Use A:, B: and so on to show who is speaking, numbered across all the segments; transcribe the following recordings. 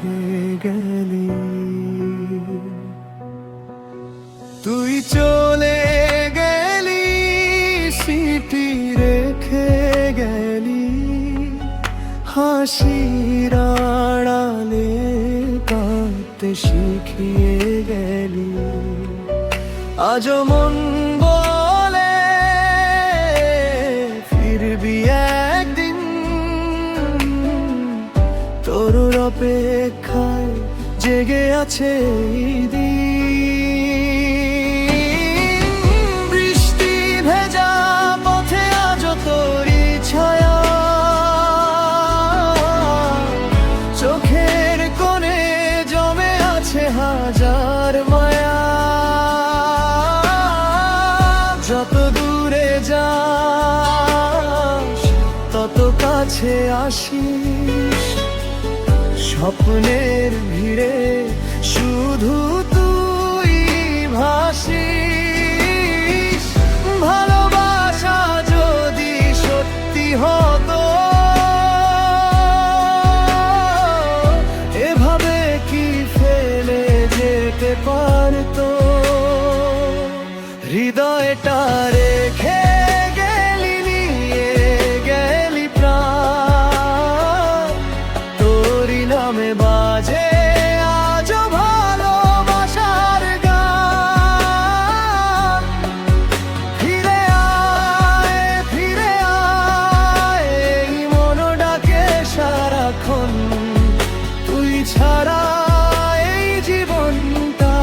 A: রেখে গেলি। তুই চলে গেলি, স্মৃতি রেখে গেলি, হাসির আড়ালে কাঁদতে শিখিয়ে গেলি। আজও মন বলে ফিরবি একদিন, তোর অপেক্ষায় জেগে আছে এই দিন। বৃষ্টি ভেজা পথে আজও তোরই ছায়া, চোখের কোণে জমে আছে হাজার মায়া। যত দূরে যাস তত কাছে আসিস, স্বপ্নের ভিড়ে শুধু তুই ভাসিস। ভালোবাসা যদি সত্যি হতো, এভাবে কি ফেলে যেতে পারতো? হৃদয়টা রেখে গেলি, নিয়ে গেলি প্রাণ, তোরই নামে বাজে আজও ভালোবাসার গান। ফিরে আয়, ফিরে আয়, এই মন ডাকে সারাক্ষণ, তুই ছাড়া এই জীবনটা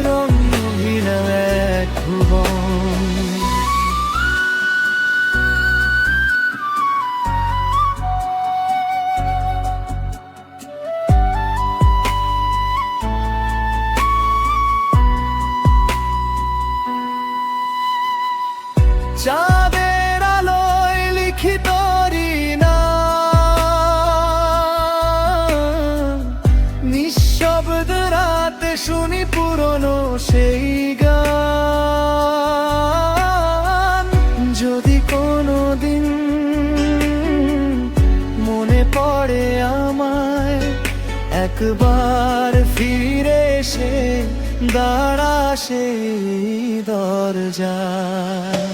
A: রঙহীন এক ভুবন। চাঁদের আলোয় লিখি তোরি নাম, নিঃশব্দ রাতে শুনি পুরনো সেই গান। যদি কোনোদিন মনে পড়ে আমায়, একবার ফিরে এসে দাঁড়া সেই দরজায়।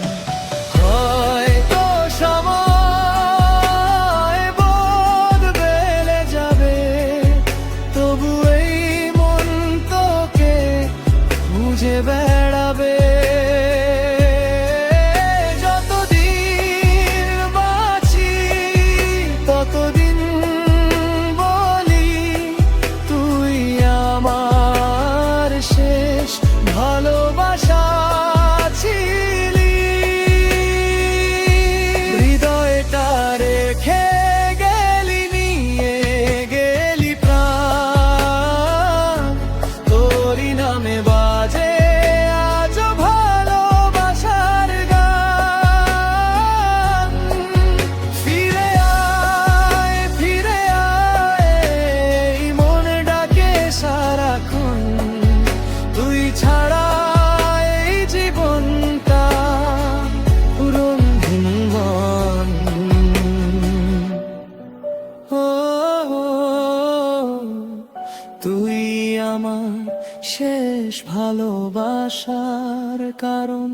A: হয়তো সময় বদলে যাবে, তবু এই মন তোকে খুঁজে বেড়াবে। যতদিন বাঁচি ততদিন বলি, তুই আমার শেষ ভালোবাসা ছিলি। হৃদয়টা রেখে গেলি, নিয়ে গেলি প্রাণ, তোরই নামে বাজে আজও ভালোবাসার গান। ফিরে আয়, ফিরে আয়, এই মন ডাকে সারাক্ষণ, তুই ছাড়া এই জীবনটা রঙহীন মন। ও, তুই আমার শেষ ভালোবাসার কারণ।